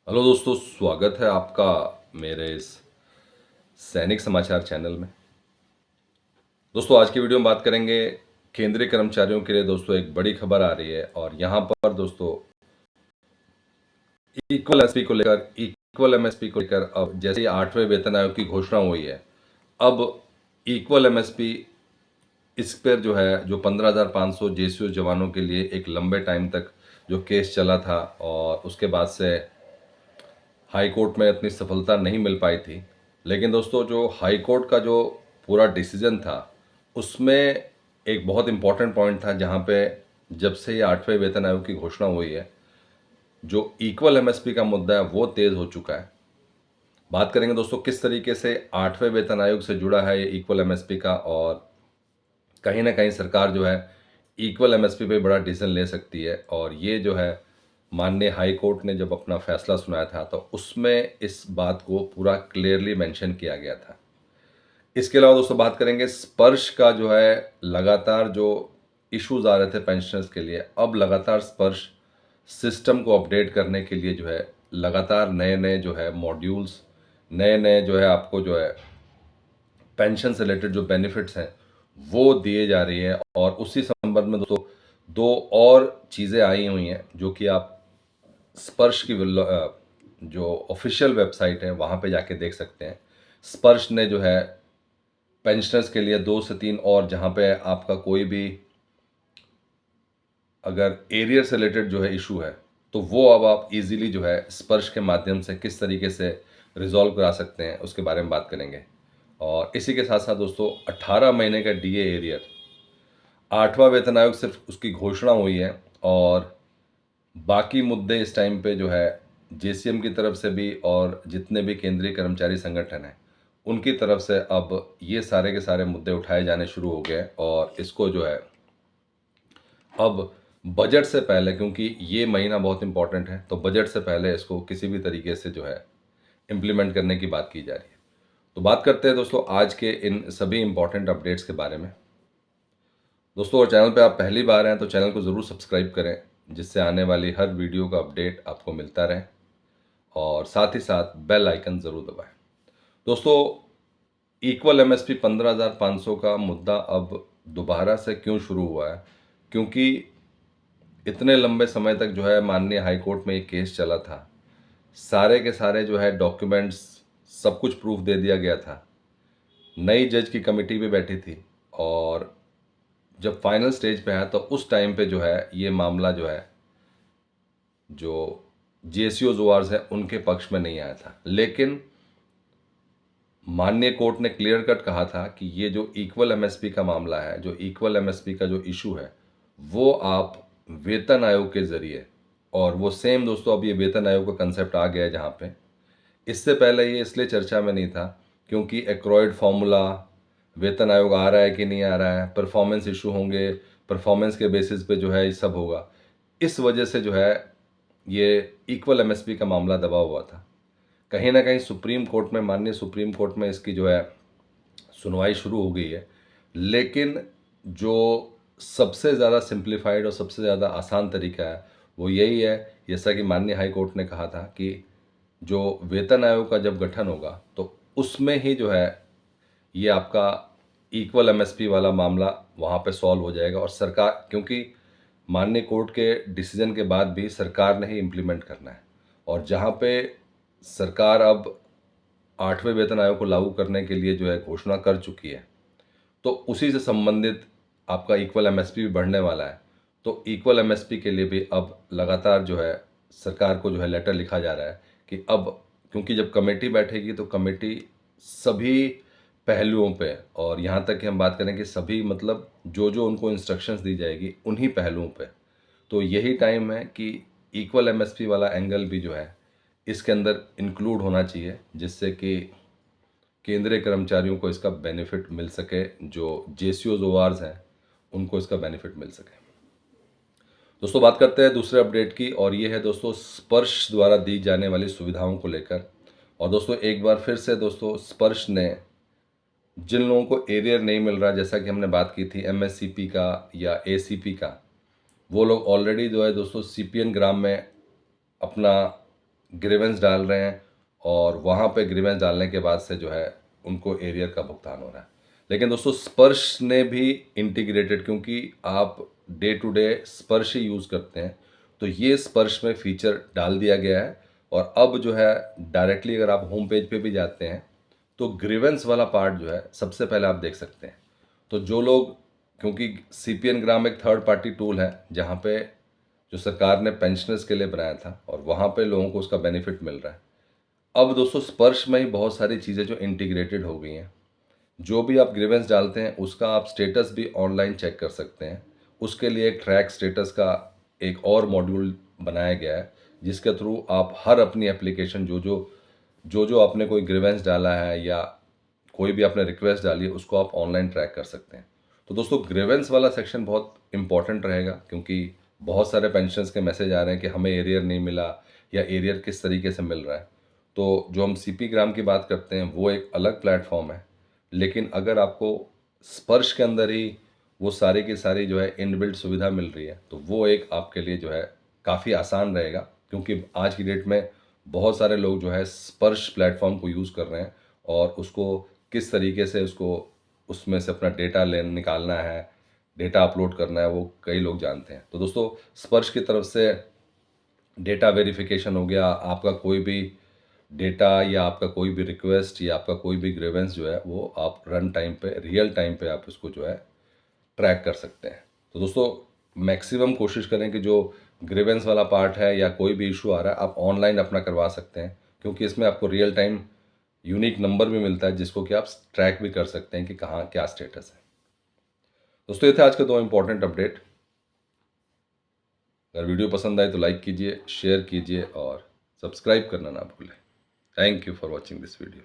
Hello दोस्तों, स्वागत है आपका मेरे इस सैनिक समाचार चैनल में। दोस्तों, आज की वीडियो में बात करेंगे केंद्रीय कर्मचारियों के लिए। दोस्तों, एक बड़ी खबर आ रही है और यहाँ पर दोस्तों इक्वल एमएसपी को लेकर अब जैसे ही 8वें वेतन आयोग की घोषणा हुई है, अब इक्वल एमएसपी इस पर जो है, जो 15,500 जेसीओ जवानों के लिए एक लंबे टाइम तक जो केस चला था और उसके बाद से हाई कोर्ट में इतनी सफलता नहीं मिल पाई थी। लेकिन दोस्तों, जो हाई कोर्ट का जो पूरा डिसीजन था, उसमें एक बहुत इम्पॉर्टेंट पॉइंट था, जहाँ पे जब से ये 8वें वेतन आयोग की घोषणा हुई है, जो इक्वल एमएसपी का मुद्दा है वो तेज़ हो चुका है। बात करेंगे दोस्तों किस तरीके से 8वें वेतन आयोग से जुड़ा है ये इक्वल एमएसपी का, और कहीं ना कहीं सरकार जो है इक्वल एमएसपी पे बड़ा डिसीजन ले सकती है। और ये जो है माननीय हाई कोर्ट ने जब अपना फैसला सुनाया था, तो उसमें इस बात को पूरा क्लियरली मेंशन किया गया था। इसके अलावा दोस्तों बात करेंगे स्पर्श का, जो है लगातार जो इश्यूज आ रहे थे पेंशनर्स के लिए, अब लगातार स्पर्श सिस्टम को अपडेट करने के लिए जो है लगातार नए नए जो है मॉड्यूल्स, नए नए जो है आपको जो है पेंशन से रिलेटेड जो बेनिफिट्स हैं वो दिए जा रही है। और उसी संबंध में दोस्तों दो और चीज़ें आई हुई हैं, जो कि आप स्पर्श की जो ऑफिशियल वेबसाइट है वहाँ पे जाके देख सकते हैं। स्पर्श ने जो है पेंशनर्स के लिए 2 से 3 और, जहाँ पे आपका कोई भी अगर एरियर से रिलेटेड जो है इशू है, तो वो अब आप इजीली जो है स्पर्श के माध्यम से किस तरीके से रिजॉल्व करा सकते हैं उसके बारे में बात करेंगे। और इसी के साथ साथ दोस्तों 18 महीने का डीए एरियर, 8वां वेतन आयोग सिर्फ उसकी घोषणा हुई है, और बाकी मुद्दे इस टाइम पे जो है जेसीएम की तरफ से भी और जितने भी केंद्रीय कर्मचारी संगठन हैं उनकी तरफ से अब ये सारे के सारे मुद्दे उठाए जाने शुरू हो गए। और इसको जो है अब बजट से पहले, क्योंकि ये महीना बहुत इंपॉर्टेंट है, तो बजट से पहले इसको किसी भी तरीके से जो है इम्प्लीमेंट करने की बात की जा रही है। तो बात करते हैं दोस्तों आज के इन सभी इंपॉर्टेंट अपडेट्स के बारे में। दोस्तों, और चैनल पे आप पहली बार हैं तो चैनल को ज़रूर सब्सक्राइब करें, जिससे आने वाली हर वीडियो का अपडेट आपको मिलता रहे, और साथ ही साथ बेल आइकन ज़रूर दबाएं। दोस्तों, इक्वल एमएसपी 15,500 का मुद्दा अब दोबारा से क्यों शुरू हुआ है? क्योंकि इतने लंबे समय तक जो है माननीय हाई कोर्ट में ये केस चला था, सारे के सारे जो है डॉक्यूमेंट्स, सब कुछ प्रूफ दे दिया गया था, नई जज की कमेटी भी बैठी थी, और जब फाइनल स्टेज पे आया तो उस टाइम पे जो है ये मामला जो है, जो जेसीओ जोआर्स है उनके पक्ष में नहीं आया था। लेकिन माननीय कोर्ट ने क्लियर कट कहा था कि ये जो इक्वल एमएसपी का मामला है, जो इक्वल एमएसपी का जो इशू है, वो आप वेतन आयोग के ज़रिए, और वो सेम दोस्तों अब ये वेतन आयोग का कंसेप्ट आ गया है, जहाँ पे इससे पहले ये इसलिए चर्चा में नहीं था क्योंकि एक्रोइड फार्मूला, वेतन आयोग आ रहा है कि नहीं आ रहा है, परफॉर्मेंस इशू होंगे, परफॉर्मेंस के बेसिस पे जो है ये सब होगा। इस वजह से जो है ये इक्वल एमएसपी का मामला दबा हुआ था। कहीं ना कहीं सुप्रीम कोर्ट में, माननीय सुप्रीम कोर्ट में इसकी जो है सुनवाई शुरू हो गई है। लेकिन जो सबसे ज़्यादा सिंप्लीफाइड और सबसे ज़्यादा आसान तरीका है वो यही है, जैसा कि माननीय हाई कोर्ट ने कहा था कि जो वेतन आयोग का जब गठन होगा तो उसमें ही जो है ये आपका इक्वल एमएसपी वाला मामला वहाँ पे सॉल्व हो जाएगा। और सरकार, क्योंकि माननीय कोर्ट के डिसीजन के बाद भी सरकार ने ही इम्प्लीमेंट करना है, और जहाँ पे सरकार अब 8वें वेतन आयोग को लागू करने के लिए जो है घोषणा कर चुकी है, तो उसी से संबंधित आपका इक्वल एमएसपी भी बढ़ने वाला है। तो इक्वल एमएसपी के लिए भी अब लगातार जो है सरकार को जो है लेटर लिखा जा रहा है कि अब, क्योंकि जब कमेटी बैठेगी तो कमेटी सभी पहलुओं पे, और यहाँ तक कि हम बात करें कि सभी मतलब जो जो उनको इंस्ट्रक्शंस दी जाएगी उन्हीं पहलुओं पे, तो यही टाइम है कि इक्वल एमएसपी वाला एंगल भी जो है इसके अंदर इंक्लूड होना चाहिए, जिससे कि केंद्रीय कर्मचारियों को इसका बेनिफिट मिल सके, जो जेसीओ ओआर्स हैं उनको इसका बेनिफिट मिल सके। दोस्तों, बात करते हैं दूसरे अपडेट की, और ये है दोस्तों स्पर्श द्वारा दी जाने वाली सुविधाओं को लेकर। और दोस्तों एक बार फिर से दोस्तों स्पर्श ने जिन लोगों को एरियर नहीं मिल रहा, जैसा कि हमने बात की थी एमएससीपी का या एसीपी का, वो लोग ऑलरेडी जो है दोस्तों सीपीएन ग्राम में अपना ग्रीवेंस डाल रहे हैं और वहाँ पे ग्रीवेंस डालने के बाद से जो है उनको एरियर का भुगतान हो रहा है। लेकिन दोस्तों स्पर्श ने भी इंटीग्रेटेड, क्योंकि आप डे टू डे स्पर्श ही यूज़ करते हैं, तो ये स्पर्श में फीचर डाल दिया गया है। और अब जो है डायरेक्टली अगर आप होम पेज पे भी जाते हैं तो ग्रीवेंस वाला पार्ट जो है सबसे पहले आप देख सकते हैं। तो जो लोग, क्योंकि सीपीएन ग्राम एक थर्ड पार्टी टूल है जहाँ पे जो सरकार ने पेंशनर्स के लिए बनाया था और वहाँ पे लोगों को उसका बेनिफिट मिल रहा है। अब दोस्तों स्पर्श में ही बहुत सारी चीज़ें जो इंटीग्रेटेड हो गई हैं। जो भी आप ग्रीवेंस डालते हैं उसका आप स्टेटस भी ऑनलाइन चेक कर सकते हैं। उसके लिए एक ट्रैक स्टेटस का एक और मॉड्यूल बनाया गया है, जिसके थ्रू आप हर अपनी एप्लीकेशन जो आपने कोई ग्रीवेंस डाला है या कोई भी आपने रिक्वेस्ट डाली है उसको आप ऑनलाइन ट्रैक कर सकते हैं। तो दोस्तों ग्रीवेंस वाला सेक्शन बहुत इंपॉर्टेंट रहेगा, क्योंकि बहुत सारे पेंशनर्स के मैसेज आ रहे हैं कि हमें एरियर नहीं मिला या एरियर किस तरीके से मिल रहा है। तो जो हम सीपी ग्राम की बात करते हैं वो एक अलग प्लेटफॉर्म है, लेकिन अगर आपको स्पर्श के अंदर ही वो सारी की सारी जो है इनबिल्ट सुविधा मिल रही है तो वो एक आपके लिए जो है काफ़ी आसान रहेगा, क्योंकि आज की डेट में बहुत सारे लोग जो है स्पर्श प्लेटफॉर्म को यूज़ कर रहे हैं और उसको किस तरीके से उसको उसमें से अपना डेटा ले निकालना है, डेटा अपलोड करना है, वो कई लोग जानते हैं। तो दोस्तों स्पर्श की तरफ से डेटा वेरिफिकेशन हो गया, आपका कोई भी डेटा या आपका कोई भी रिक्वेस्ट या आपका कोई भी ग्रीवेंस जो है वो आप रन टाइम पे, रियल टाइम पे आप उसको जो है ट्रैक कर सकते हैं। तो दोस्तों मैक्सिमम कोशिश करें कि जो ग्रीवेंस वाला पार्ट है या कोई भी इशू आ रहा है आप ऑनलाइन अपना करवा सकते हैं, क्योंकि इसमें आपको रियल टाइम यूनिक नंबर भी मिलता है जिसको कि आप ट्रैक भी कर सकते हैं कि कहाँ क्या स्टेटस है। दोस्तों ये थे आज के 2 इंपॉर्टेंट अपडेट। अगर वीडियो पसंद आए तो लाइक कीजिए, शेयर कीजिए और सब्सक्राइब करना ना भूलें। Thank you for watching this video.